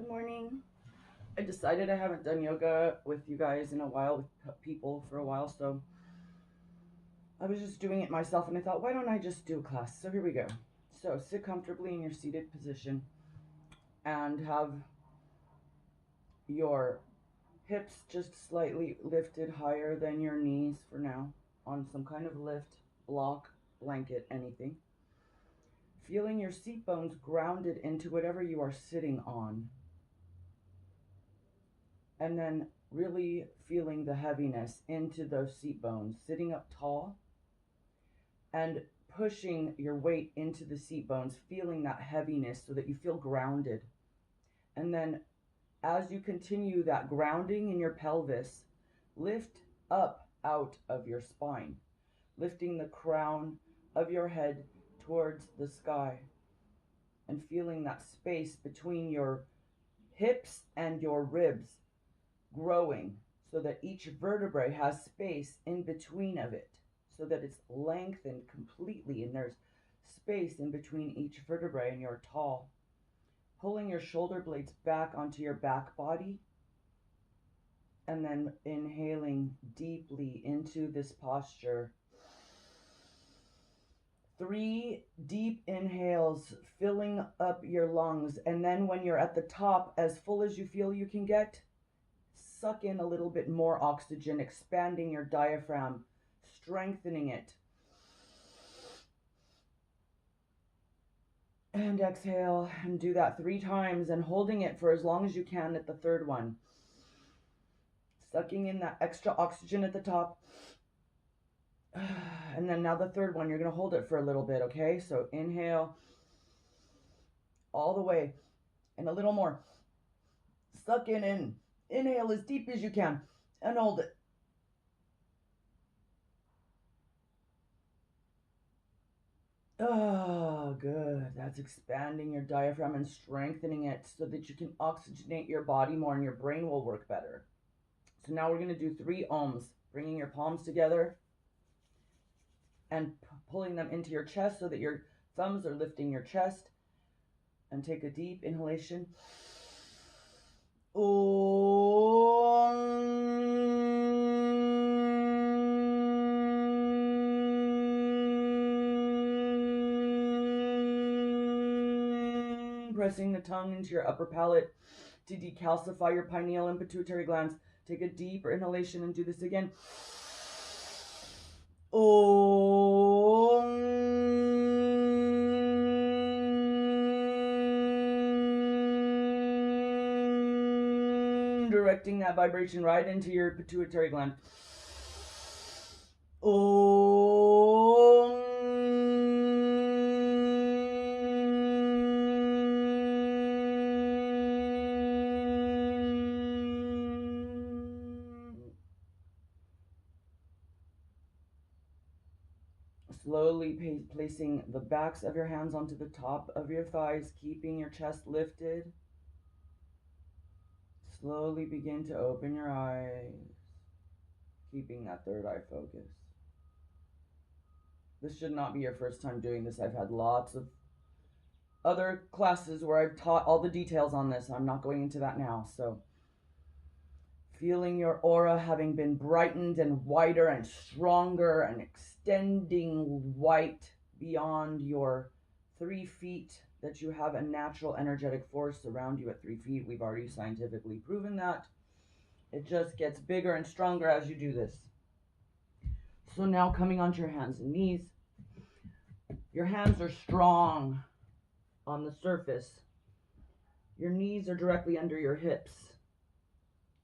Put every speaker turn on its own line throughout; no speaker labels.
Morning. I decided I haven't done yoga with you guys in a while, with people for a while, so I was just doing it myself and I thought, why don't I just do a class? So here we go. So sit comfortably in your seated position and have your hips just slightly lifted higher than your knees for now on some kind of lift, block, blanket, anything. Feeling your seat bones grounded into whatever you are sitting on. And then really feeling the heaviness into those seat bones, sitting up tall and pushing your weight into the seat bones, feeling that heaviness so that you feel grounded. And then as you continue that grounding in your pelvis, lift up out of your spine, lifting the crown of your head towards the sky and feeling that space between your hips and your ribs growing so that each vertebrae has space in between of it, so that it's lengthened completely and there's space in between each vertebrae and you're tall. Pulling your shoulder blades back onto your back body and then inhaling deeply into this posture. 3 deep inhales, filling up your lungs, and then when you're at the top, as full as you feel you can get, suck in a little bit more oxygen, expanding your diaphragm, strengthening it. And exhale and do that 3 times and holding it for as long as you can at the third one. Sucking in that extra oxygen at the top. And then now the third one, you're going to hold it for a little bit, okay? So inhale all the way and a little more. Suck in. Inhale as deep as you can and hold it. Oh, good. That's expanding your diaphragm and strengthening it so that you can oxygenate your body more and your brain will work better. So now we're going to do 3 ohms, bringing your palms together and pulling them into your chest so that your thumbs are lifting your chest. And take a deep inhalation. Pressing the tongue into your upper palate to decalcify your pineal and pituitary glands. Take a deeper inhalation and do this again. Directing that vibration right into your pituitary gland. Slowly placing the backs of your hands onto the top of your thighs, keeping your chest lifted. Slowly begin to open your eyes, keeping that third eye focused. This should not be your first time doing this. I've had lots of other classes where I've taught all the details on this. I'm not going into that now. So feeling your aura having been brightened and wider and stronger and extending white beyond your 3 feet, that you have a natural energetic force around you at 3 feet. We've already scientifically proven that. It just gets bigger and stronger as you do this. So now coming onto your hands and knees. Your hands are strong on the surface. Your knees are directly under your hips.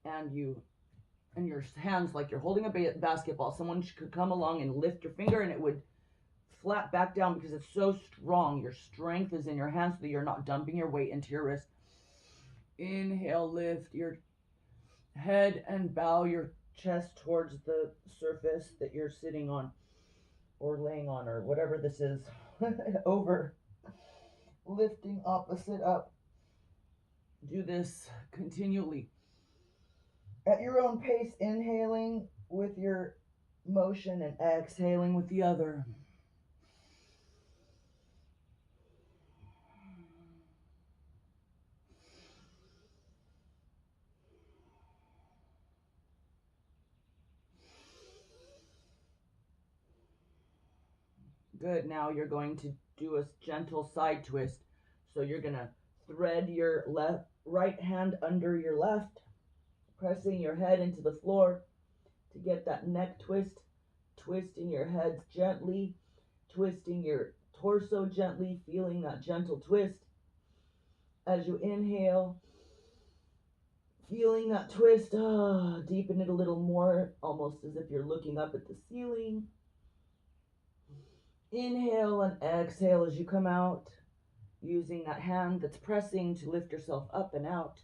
And your hands like you're holding a basketball. Someone could come along and lift your finger and it would flat back down because it's so strong. Your strength is in your hands so that you're not dumping your weight into your wrist. Inhale, lift your head and bow your chest towards the surface that you're sitting on or laying on or whatever this is. Over. Lifting opposite up. Do this continually. At your own pace, inhaling with your motion and exhaling with the other. Good. Now you're going to do a gentle side twist. So you're going to thread your right hand under your left, pressing your head into the floor to get that neck twist, twisting your head gently, twisting your torso gently, feeling that gentle twist. As you inhale, feeling that twist, deepen it a little more, almost as if you're looking up at the ceiling. Inhale and exhale as you come out, using that hand that's pressing to lift yourself up and out.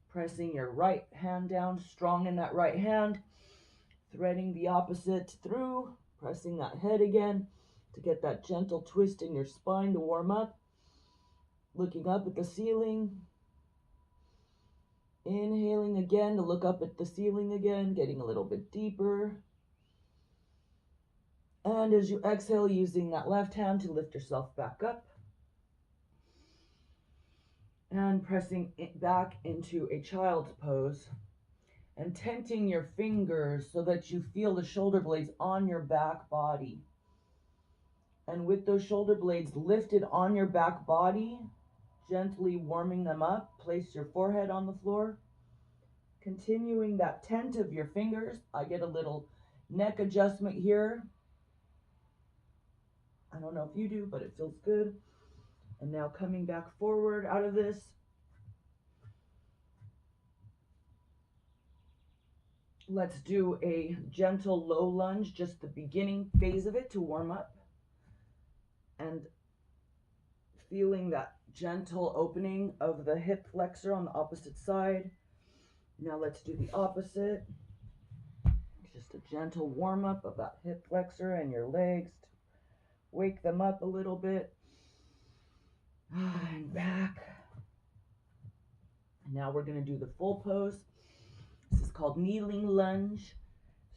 Pressing your right hand down, strong in that right hand, threading the opposite through, pressing that head again to get that gentle twist in your spine to warm up. Looking up at the ceiling. Inhaling again to look up at the ceiling again, getting a little bit deeper. And as you exhale, using that left hand to lift yourself back up. And pressing it back into a child's pose. And tenting your fingers so that you feel the shoulder blades on your back body. And with those shoulder blades lifted on your back body, gently warming them up, place your forehead on the floor. Continuing that tent of your fingers. I get a little neck adjustment here. I don't know if you do, but it feels good. And now coming back forward out of this. Let's do a gentle low lunge, just the beginning phase of it to warm up. And feeling that gentle opening of the hip flexor on the opposite side. Now let's do the opposite. Just a gentle warm up of that hip flexor and your legs. Wake them up a little bit. And back. Now we're going to do the full pose. This is called kneeling lunge.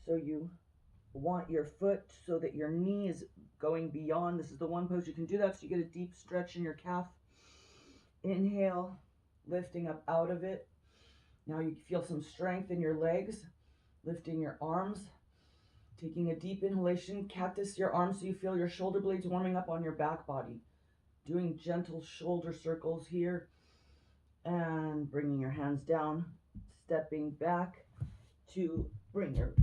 So you want your foot so that your knee is going beyond. This is the one pose you can do that so you get a deep stretch in your calf. Inhale, lifting up out of it. Now you feel some strength in your legs, lifting your arms, taking a deep inhalation, cactus your arms so you feel your shoulder blades warming up on your back body. Doing gentle shoulder circles here and bringing your hands down, stepping back to bring your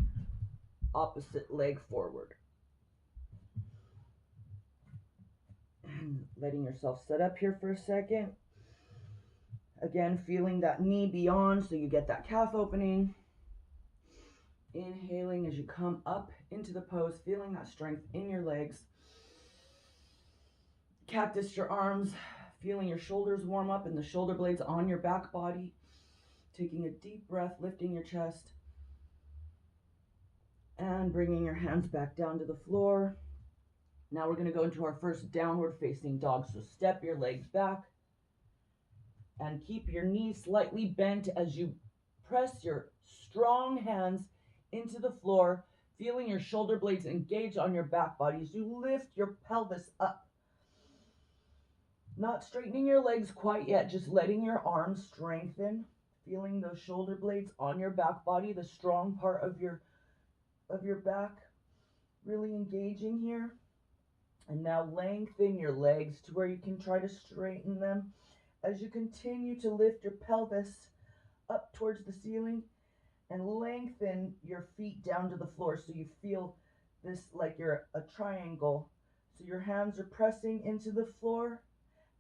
opposite leg forward. And letting yourself set up here for a second. Again, feeling that knee beyond so you get that calf opening. Inhaling as you come up into the pose, feeling that strength in your legs. Cactus your arms, feeling your shoulders warm up and the shoulder blades on your back body. Taking a deep breath, lifting your chest. And bringing your hands back down to the floor. Now we're going to go into our first downward facing dog. So step your legs back. And keep your knees slightly bent as you press your strong hands into the floor, feeling your shoulder blades engage on your back body as you lift your pelvis up. Not straightening your legs quite yet, just letting your arms strengthen, feeling those shoulder blades on your back body, the strong part of your back, really engaging here. And now lengthen your legs to where you can try to straighten them. As you continue to lift your pelvis up towards the ceiling and lengthen your feet down to the floor so you feel this like you're a triangle. So your hands are pressing into the floor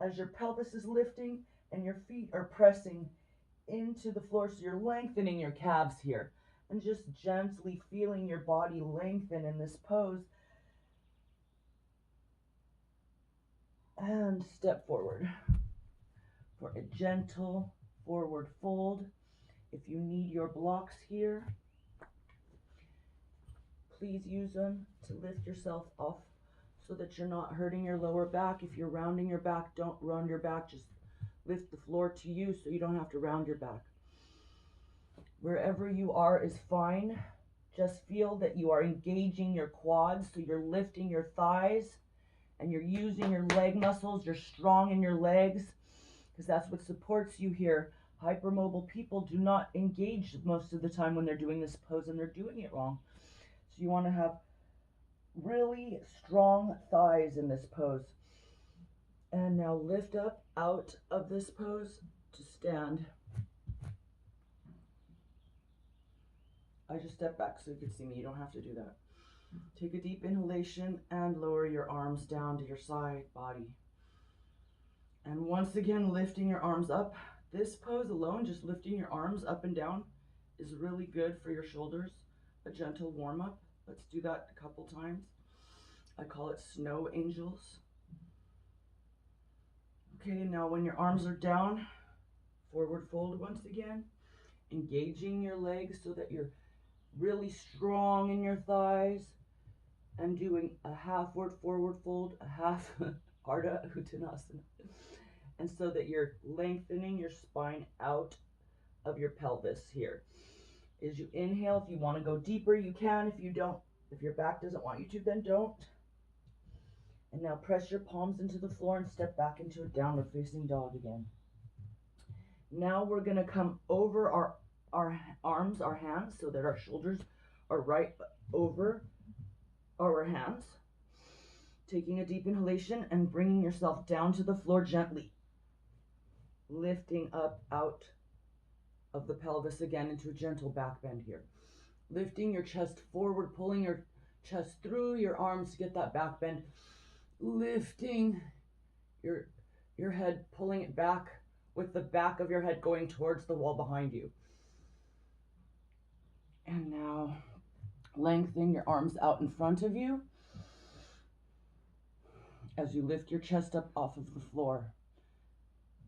as your pelvis is lifting and your feet are pressing into the floor. So you're lengthening your calves here and just gently feeling your body lengthen in this pose. And step forward. For a gentle forward fold. If you need your blocks here, please use them to lift yourself off so that you're not hurting your lower back. If you're rounding your back, don't round your back. Just lift the floor to you so you don't have to round your back. Wherever you are is fine. Just feel that you are engaging your quads, so you're lifting your thighs and you're using your leg muscles. You're strong in your legs, because that's what supports you here. Hypermobile people do not engage most of the time when they're doing this pose, and they're doing it wrong. So you want to have really strong thighs in this pose. And now lift up out of this pose to stand. I just step back so you can see me. You don't have to do that. Take a deep inhalation and lower your arms down to your side body. And once again, lifting your arms up. This pose alone, just lifting your arms up and down, is really good for your shoulders. A gentle warm up. Let's do that a couple times. I call it snow angels. Okay, now when your arms are down, forward fold once again. Engaging your legs so that you're really strong in your thighs. And doing a half forward fold, a half Ardha Uttanasana. And so that you're lengthening your spine out of your pelvis here. As you inhale, if you want to go deeper, you can. If you don't, if your back doesn't want you to, then don't. And now press your palms into the floor and step back into a downward facing dog again. Now we're going to come over our arms, our hands, so that our shoulders are right over our hands. Taking a deep inhalation and bringing yourself down to the floor gently. Lifting up out of the pelvis again into a gentle back bend here. Lifting your chest forward, pulling your chest through your arms to get that back bend. Lifting your head, pulling it back with the back of your head going towards the wall behind you. And now lengthen your arms out in front of you as you lift your chest up off of the floor.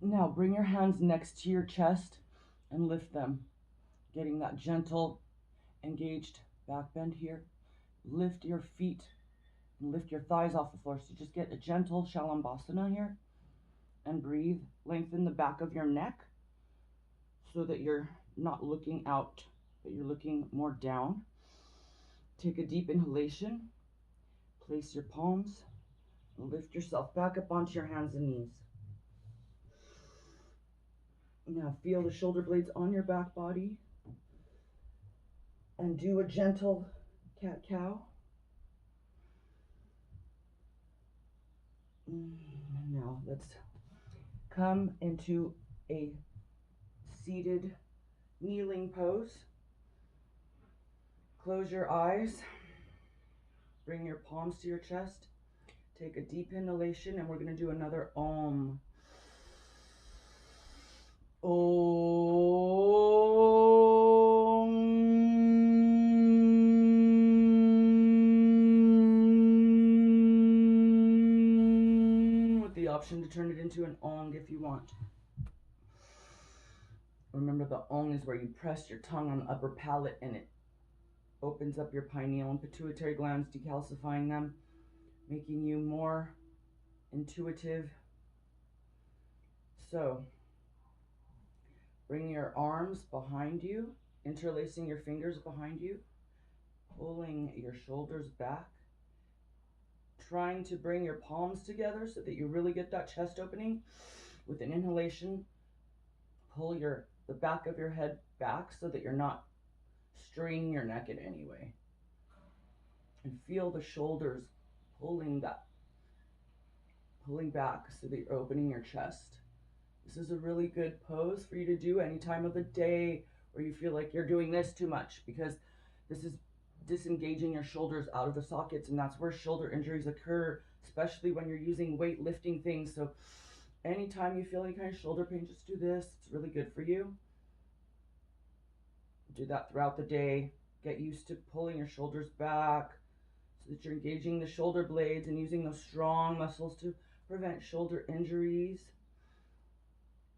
Now bring your hands next to your chest and lift them, getting that gentle, engaged back bend here. Lift your feet and lift your thighs off the floor. So just get a gentle Shalabhasana here and breathe. Lengthen the back of your neck so that you're not looking out, but you're looking more down. Take a deep inhalation. Place your palms and lift yourself back up onto your hands and knees. Now feel the shoulder blades on your back body and do a gentle cat-cow. Now let's come into a seated kneeling pose. Close your eyes. Bring your palms to your chest. Take a deep inhalation and we're going to do another Om. Om. With the option to turn it into an Ong if you want. Remember, the Ong is where you press your tongue on the upper palate and it opens up your pineal and pituitary glands, decalcifying them, making you more intuitive. So bring your arms behind you, interlacing your fingers behind you, pulling your shoulders back, trying to bring your palms together so that you really get that chest opening. With an inhalation, pull the back of your head back so that you're not straining your neck in any way. And feel the shoulders pulling back so that you're opening your chest. This is a really good pose for you to do any time of the day where you feel like you're doing this too much, because this is disengaging your shoulders out of the sockets, and that's where shoulder injuries occur, especially when you're using weightlifting things. So anytime you feel any kind of shoulder pain, just do this. It's really good for you. Do that throughout the day. Get used to pulling your shoulders back so that you're engaging the shoulder blades and using those strong muscles to prevent shoulder injuries.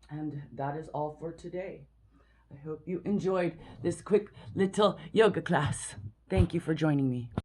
And that is all for today. I hope you enjoyed this quick little yoga class. Thank you for joining me.